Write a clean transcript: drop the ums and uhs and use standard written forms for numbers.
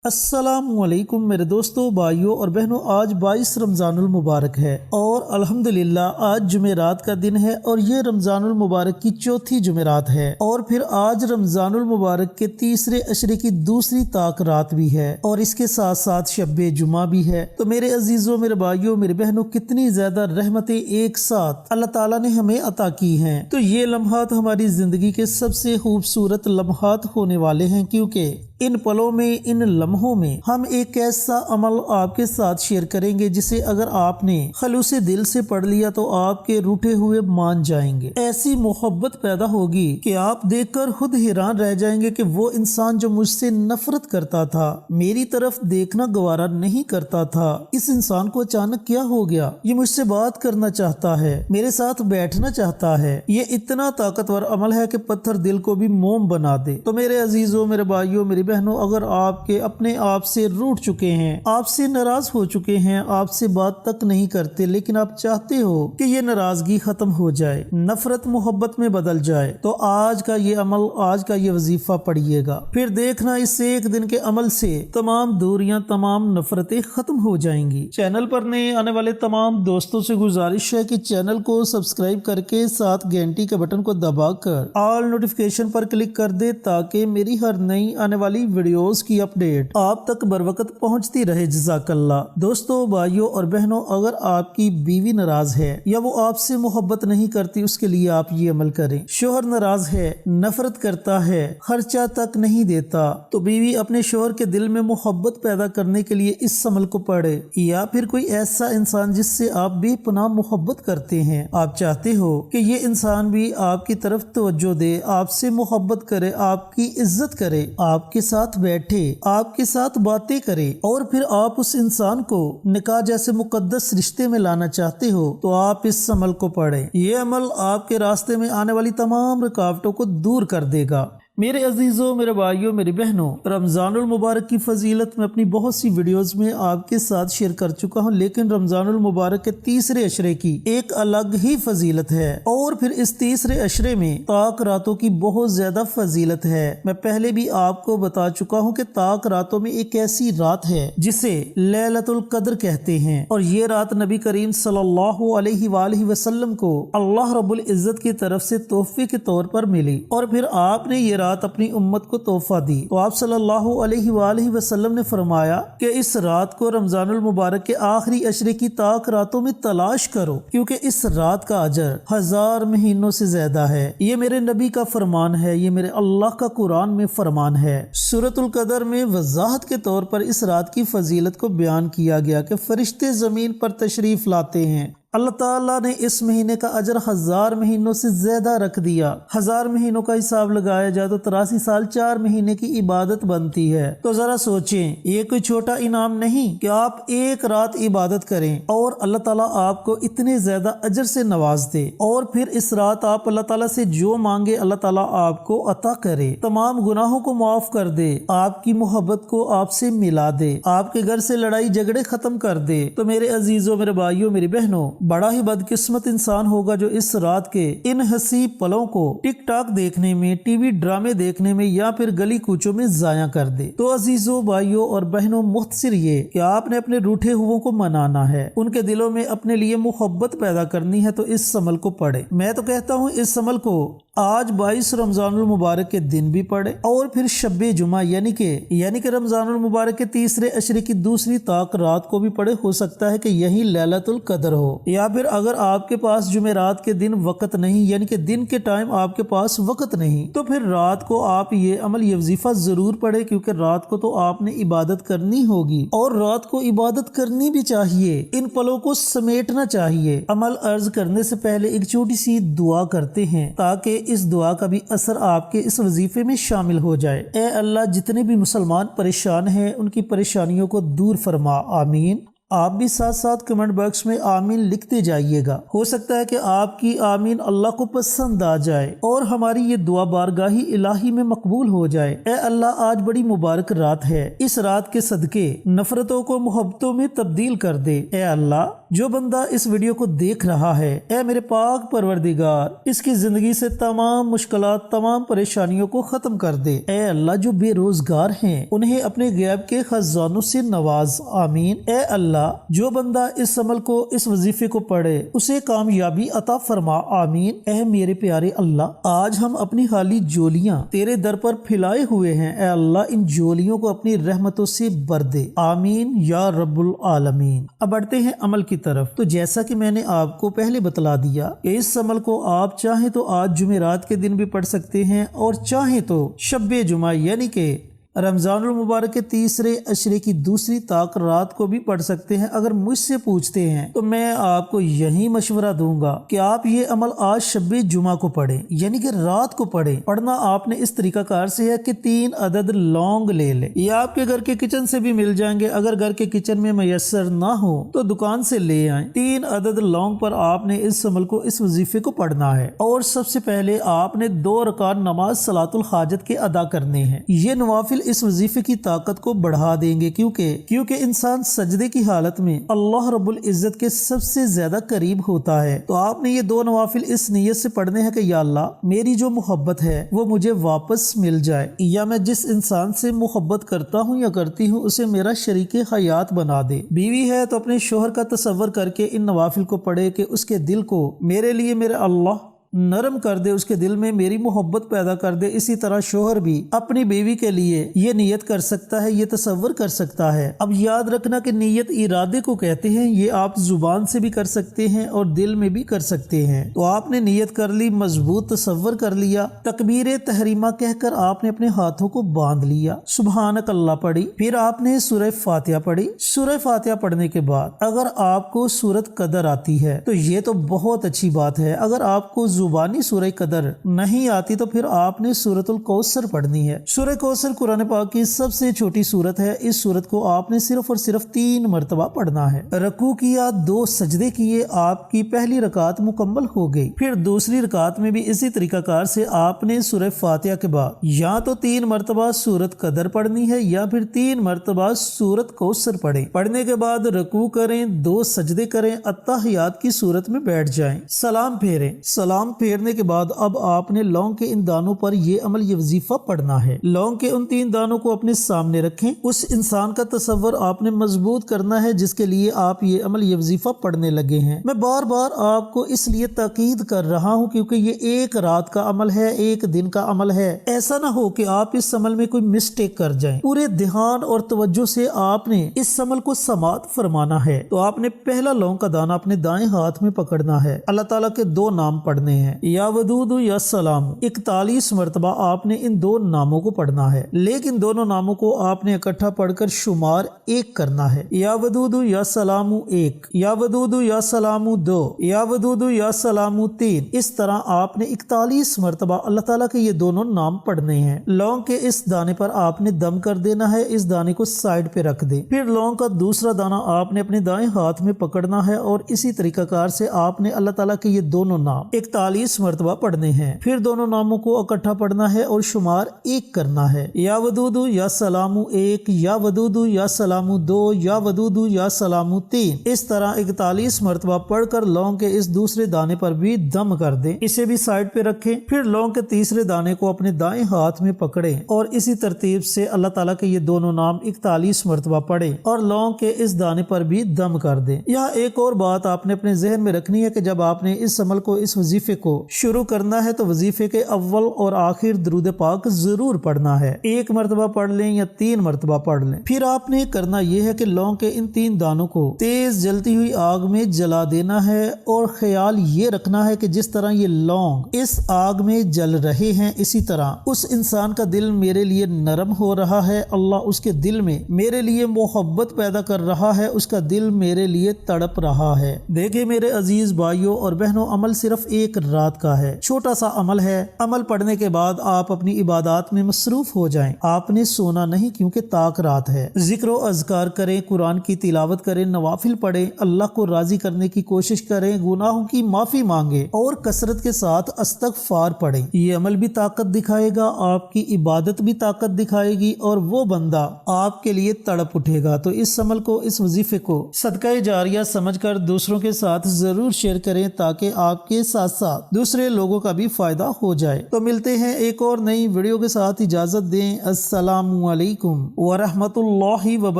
السلام علیکم میرے دوستوں، بھائیوں اور بہنوں، آج 22 رمضان المبارک ہے اور الحمدللہ آج جمعرات کا دن ہے اور یہ رمضان المبارک کی چوتھی جمعرات ہے اور پھر آج رمضان المبارک کے تیسرے عشرے کی دوسری طاق رات بھی ہے اور اس کے ساتھ ساتھ شب جمعہ بھی ہے۔ تو میرے عزیزوں، میرے بھائیوں، میرے بہنوں، کتنی زیادہ رحمتیں ایک ساتھ اللہ تعالیٰ نے ہمیں عطا کی ہیں۔ تو یہ لمحات ہماری زندگی کے سب سے خوبصورت لمحات ہونے والے ہیں، کیونکہ ان پلوں میں، ان لمحوں میں ہم ایک ایسا عمل آپ کے ساتھ شیئر کریں گے جسے اگر آپ نے خلوص دل سے پڑھ لیا تو آپ کے روٹھے ہوئے مان جائیں گے۔ ایسی محبت پیدا ہوگی کہ آپ دیکھ کر خود حیران رہ جائیں گے کہ وہ انسان جو مجھ سے نفرت کرتا تھا، میری طرف دیکھنا گوارا نہیں کرتا تھا، اس انسان کو اچانک کیا ہو گیا؟ یہ مجھ سے بات کرنا چاہتا ہے، میرے ساتھ بیٹھنا چاہتا ہے۔ یہ اتنا طاقتور عمل ہے کہ پتھر دل کو بھی موم بنا دے۔ تو میرے عزیزوں، میرے بھائیوں، میری بہنوں، اگر آپ کے اپنے آپ سے روٹھ چکے ہیں، آپ سے ناراض ہو چکے ہیں، آپ سے بات تک نہیں کرتے، لیکن آپ چاہتے ہو کہ یہ ناراضگی ختم ہو جائے، نفرت محبت میں بدل جائے، تو آج کا یہ عمل، آج کا یہ وظیفہ پڑھیے گا، پھر دیکھنا اس ایک دن کے عمل سے تمام دوریاں، تمام نفرتیں ختم ہو جائیں گی۔ چینل پر نئے آنے والے تمام دوستوں سے گزارش ہے کہ چینل کو سبسکرائب کر کے ساتھ گھنٹی کے بٹن کو دبا کر آل نوٹیفیکیشن پر کلک کر دے تاکہ میری ہر نئی آنے والی ویڈیوز کی اپڈیٹ آپ تک بروقت پہنچتی رہے۔ جزاک اللہ۔ دوستوں، بھائیوں اور بہنوں، اگر آپ کی بیوی ناراض ہے یا وہ آپ سے محبت نہیں کرتی، اس کے لیے آپ یہ عمل کریں۔ شوہر ناراض ہے، نفرت کرتا ہے، خرچہ تک نہیں دیتا، تو بیوی اپنے شوہر کے دل میں محبت پیدا کرنے کے لیے اس عمل کو پڑھے۔ یا پھر کوئی ایسا انسان جس سے آپ بے پناہ محبت کرتے ہیں، آپ چاہتے ہو کہ یہ انسان بھی آپ کی طرف توجہ دے، آپ سے محبت کرے، آپ کی عزت کرے، آپ کے ساتھ بیٹھے، آپ کے ساتھ باتیں کرے، اور پھر آپ اس انسان کو نکاح جیسے مقدس رشتے میں لانا چاہتے ہو، تو آپ اس عمل کو پڑھیں۔ یہ عمل آپ کے راستے میں آنے والی تمام رکاوٹوں کو دور کر دے گا۔ میرے عزیزوں، میرے بھائیوں، میری بہنوں، رمضان المبارک کی فضیلت میں اپنی بہت سی ویڈیوز میں آپ کے ساتھ شیئر کر چکا ہوں، لیکن رمضان المبارک کے تیسرے عشرے کی ایک الگ ہی فضیلت ہے اور پھر اس تیسرے عشرے میں طاق راتوں کی بہت زیادہ فضیلت ہے۔ میں پہلے بھی آپ کو بتا چکا ہوں کہ طاق راتوں میں ایک ایسی رات ہے جسے لیلۃ القدر کہتے ہیں، اور یہ رات نبی کریم صلی اللہ علیہ وآلہ وسلم کو اللہ رب العزت کی طرف سے تحفے کے طور پر ملی، اور پھر آپ نے یہ رات اپنی امت کو تحفہ دی۔ تو آپ صلی اللہ علیہ وآلہ وسلم نے فرمایا کہ اس رات کو رمضان المبارک کے آخری عشرے کی طاق راتوں میں تلاش کرو، کیونکہ اس رات کا اجر 1000 مہینوں سے زیادہ ہے۔ یہ میرے نبی کا فرمان ہے، یہ میرے اللہ کا قرآن میں فرمان ہے۔ سورۃ القدر میں وضاحت کے طور پر اس رات کی فضیلت کو بیان کیا گیا کہ فرشتے زمین پر تشریف لاتے ہیں۔ اللہ تعالیٰ نے اس مہینے کا اجر 1000 مہینوں سے زیادہ رکھ دیا۔ 1000 مہینوں کا حساب لگایا جائے تو 83 سال 4 مہینے کی عبادت بنتی ہے۔ تو ذرا سوچیں، یہ کوئی چھوٹا انعام نہیں کہ آپ ایک رات عبادت کریں اور اللہ تعالیٰ آپ کو اتنے زیادہ اجر سے نواز دے، اور پھر اس رات آپ اللہ تعالیٰ سے جو مانگے اللہ تعالیٰ آپ کو عطا کرے، تمام گناہوں کو معاف کر دے، آپ کی محبت کو آپ سے ملا دے، آپ کے گھر سے لڑائی جھگڑے ختم کر دے۔ تو میرے عزیزوں، میرے بھائیوں، میری بہنوں، بڑا ہی بدقسمت انسان ہوگا جو اس رات کے ان حسین پلوں کو ٹک ٹاک دیکھنے میں، ٹی وی ڈرامے دیکھنے میں یا پھر گلی کوچوں میں ضائع کر دے۔ تو عزیزوں، بھائیوں اور بہنوں، مختصر یہ کہ آپ نے اپنے روٹھے ہوئوں کو منانا ہے، ان کے دلوں میں اپنے لیے محبت پیدا کرنی ہے، تو اس عمل کو پڑھے۔ میں تو کہتا ہوں اس عمل کو آج 22 رمضان المبارک کے دن بھی پڑھے اور پھر شب جمعہ یعنی کہ رمضان المبارک کے تیسرے عشرے کی دوسری طاق رات کو بھی پڑھے۔ ہو سکتا ہے کہ یہی لیلۃ القدر ہو، یا پھر اگر آپ کے پاس جمعرات کے دن وقت نہیں، یعنی کہ دن کے ٹائم آپ کے پاس وقت نہیں، تو پھر رات کو آپ یہ عمل، یہ وظیفہ ضرور پڑھے، کیونکہ رات کو تو آپ نے عبادت کرنی ہوگی اور رات کو عبادت کرنی بھی چاہیے، ان پلوں کو سمیٹنا چاہیے۔ عمل عرض کرنے سے پہلے ایک چھوٹی سی دعا کرتے ہیں تاکہ اس دعا کا بھی اثر آپ کے اس وظیفے میں شامل ہو جائے۔ اے اللہ، جتنے بھی مسلمان پریشان ہیں ان کی پریشانیوں کو دور فرما، آمین۔ آپ بھی ساتھ ساتھ کمنٹ باکس میں آمین لکھتے جائیے گا، ہو سکتا ہے کہ آپ کی آمین اللہ کو پسند آ جائے اور ہماری یہ دعا بارگاہ الہی میں مقبول ہو جائے۔ اے اللہ، آج بڑی مبارک رات ہے، اس رات کے صدقے نفرتوں کو محبتوں میں تبدیل کر دے۔ اے اللہ، جو بندہ اس ویڈیو کو دیکھ رہا ہے، اے میرے پاک پروردگار، اس کی زندگی سے تمام مشکلات، تمام پریشانیوں کو ختم کر دے۔ اے اللہ، جو بے روزگار ہیں انہیں اپنے غیب کے خزانوں سے نواز، آمین۔ اے اللہ، جو بندہ اس عمل کو، اس وظیفے کو پڑھے، اسے کامیابی عطا فرما، آمین۔ اے میرے پیارے اللہ، آج ہم اپنی خالی جولیاں تیرے در پر پھیلائے ہوئے ہیں، اے اللہ ان جولیوں کو اپنی رحمتوں سے بھر دے، آمین یا رب العالمین۔ اب بڑھتے ہیں عمل کی طرف۔ تو جیسا کہ میں نے آپ کو پہلے بتلا دیا کہ اس عمل کو آپ چاہیں تو آج جمعرات کے دن بھی پڑھ سکتے ہیں اور چاہیں تو شب جمعہ یعنی کہ رمضان المبارک کے تیسرے عشرے کی دوسری طاق رات کو بھی پڑھ سکتے ہیں۔ اگر مجھ سے پوچھتے ہیں تو میں آپ کو یہی مشورہ دوں گا کہ آپ یہ عمل آج شب جمعہ کو پڑھیں، یعنی کہ رات کو پڑھیں۔ پڑھنا آپ نے اس طریقہ کار سے ہے کہ 3 عدد لونگ لے لیں، یہ آپ کے گھر کے کچن سے بھی مل جائیں گے، اگر گھر کے کچن میں میسر نہ ہو تو دکان سے لے آئیں۔ 3 عدد لونگ پر آپ نے اس عمل کو، اس وظیفے کو پڑھنا ہے، اور سب سے پہلے آپ نے 2 رکعت نماز صلاۃ الحاجت کے ادا کرنے ہیں۔ یہ نوافل اس وظیفے کی طاقت کو بڑھا دیں گے، کیونکہ انسان سجدے کی حالت میں اللہ رب العزت کے سب سے زیادہ قریب ہوتا ہے۔ تو آپ نے یہ 2 نوافل اس نیت سے پڑھنے ہیں کہ یا اللہ، میری جو محبت ہے وہ مجھے واپس مل جائے، یا میں جس انسان سے محبت کرتا ہوں یا کرتی ہوں اسے میرا شریک حیات بنا دے۔ بیوی ہے تو اپنے شوہر کا تصور کر کے ان نوافل کو پڑھے کہ اس کے دل کو میرے لیے میرے اللہ نرم کر دے، اس کے دل میں میری محبت پیدا کر دے۔ اسی طرح شوہر بھی اپنی بیوی کے لیے یہ نیت کر سکتا ہے، یہ تصور کر سکتا ہے۔ اب یاد رکھنا کہ نیت ارادے کو کہتے ہیں، یہ آپ زبان سے بھی کر سکتے ہیں اور دل میں بھی کر سکتے ہیں۔ تو آپ نے نیت کر لی، مضبوط تصور کر لیا، تکبیر تحریمہ کہہ کر آپ نے اپنے ہاتھوں کو باندھ لیا، سبحانک اللہ پڑھی، پھر آپ نے سورہ فاتحہ پڑھی۔ سورہ فاتحہ پڑھنے کے بعد اگر آپ کو سورت قدر آتی ہے تو یہ تو بہت اچھی بات ہے، اگر آپ کو زبانی سورہ قدر نہیں آتی تو پھر آپ نے سورۃ الکوثر پڑھنی ہے۔ سورہ کوثر قرآن پاک کی سب سے چھوٹی سورت ہے، اس سورت کو آپ نے صرف اور صرف 3 مرتبہ پڑھنا ہے۔ رکوع کیا، 2 سجدے کیے، آپ کی پہلی رکعت مکمل ہو گئی۔ پھر دوسری رکعت میں بھی اسی طریقہ کار سے آپ نے سورہ فاتحہ کے بعد یا تو 3 مرتبہ سورت قدر پڑھنی ہے یا پھر 3 مرتبہ سورت کوثر پڑھیں۔ پڑھنے کے بعد رکوع کریں، 2 سجدے کریں، اتحیات کی صورت میں بیٹھ جائیں، سلام پھیریں۔ سلام پھیرنے کے بعد اب آپ نے لونگ کے ان دانوں پر یہ عمل، یہ وظیفہ پڑھنا ہے۔ لونگ کے ان 3 دانوں کو اپنے سامنے رکھیں، اس انسان کا تصور آپ نے مضبوط کرنا ہے جس کے لیے آپ یہ عمل، یہ وظیفہ پڑھنے لگے ہیں۔ میں بار بار آپ کو اس لیے تاکید کر رہا ہوں کیونکہ یہ ایک رات کا عمل ہے، ایک دن کا عمل ہے۔ ایسا نہ ہو کہ آپ اس عمل میں کوئی مسٹیک کر جائیں۔ پورے دھیان اور توجہ سے آپ نے اس عمل کو سماعت فرمانا ہے۔ تو آپ نے پہلا لونگ کا دانہ اپنے دائیں ہاتھ میں پکڑنا ہے، اللہ تعالیٰ کے 2 نام پڑھنے ہیں، یا ودود یا سلام۔ 41 مرتبہ آپ نے ان 2 ناموں کو پڑھنا ہے، لیکن دونوں ناموں کو آپ نے اکٹھا پڑھ کر شمار 1 کرنا ہے۔ یا ودود یا سلام 1، یا ودود یا سلام 2، یا ودود یا سلام 3۔ اس طرح آپ نے 41 مرتبہ اللہ تعالیٰ کے یہ دونوں نام پڑھنے ہیں۔ لونگ کے اس دانے پر آپ نے دم کر دینا ہے، اس دانے کو سائڈ پہ رکھ دیں۔ پھر لونگ کا دوسرا دانہ آپ نے اپنے دائیں ہاتھ میں پکڑنا ہے اور اسی طریقہ کار سے آپ نے اللہ تعالیٰ کے یہ دونوں نام 41 مرتبہ پڑھنے ہیں۔ پھر دونوں ناموں کو اکٹھا پڑھنا ہے اور شمار 1 کرنا ہے، یا ودود یا سلام 1، یا ودود یا سلام 2، یا ودود یا سلام 3۔ اس طرح 41 مرتبہ پڑھ کر لونگ کے اس دوسرے دانے پر بھی دم کر دیں، اسے بھی سائڈ پہ رکھیں۔ پھر لونگ کے تیسرے دانے کو اپنے دائیں ہاتھ میں پکڑیں اور اسی ترتیب سے اللہ تعالیٰ کے یہ دونوں نام 41 مرتبہ پڑھیں اور لونگ کے اس دانے پر بھی دم کر دیں۔ یہاں ایک اور بات آپ نے اپنے ذہن میں رکھنی ہے کہ جب آپ نے اس عمل کو، اس وظیفے کو شروع کرنا ہے تو وظیفے کے اول اور آخر درود پاک ضرور پڑھنا ہے، 1 مرتبہ پڑھ لیں یا 3 مرتبہ پڑھ لیں۔ پھر آپ نے کرنا یہ ہے کہ لونگ کے ان 3 دانوں کو تیز جلتی ہوئی آگ میں جلا دینا ہے اور خیال یہ رکھنا ہے کہ جس طرح یہ لونگ اس آگ میں جل رہے ہیں اسی طرح اس انسان کا دل میرے لیے نرم ہو رہا ہے، اللہ اس کے دل میں میرے لیے محبت پیدا کر رہا ہے، اس کا دل میرے لیے تڑپ رہا ہے۔ دیکھیں میرے عزیز بھائیوں اور بہنوں، عمل صرف ایک رات کا ہے، چھوٹا سا عمل ہے، عمل پڑھنے کے بعد آپ اپنی عبادات میں مصروف ہو جائیں۔ آپ نے سونا نہیں کیونکہ تاک رات ہے۔ ذکر و اذکار کریں، قرآن کی تلاوت کریں، نوافل پڑھیں، اللہ کو راضی کرنے کی کوشش کریں، گناہوں کی معافی مانگیں اور کثرت کے ساتھ استغفار پڑھیں۔ یہ عمل بھی طاقت دکھائے گا، آپ کی عبادت بھی طاقت دکھائے گی اور وہ بندہ آپ کے لیے تڑپ اٹھے گا۔ تو اس عمل کو، اس وظیفے کو صدقہ جاریہ سمجھ کر دوسروں کے ساتھ ضرور شیئر کریں تاکہ آپ کے ساتھ ساتھ دوسرے لوگوں کا بھی فائدہ ہو جائے۔ تو ملتے ہیں ایک اور نئی ویڈیو کے ساتھ، اجازت دیں۔ السلام علیکم ورحمۃ اللہ وبرکاتہ۔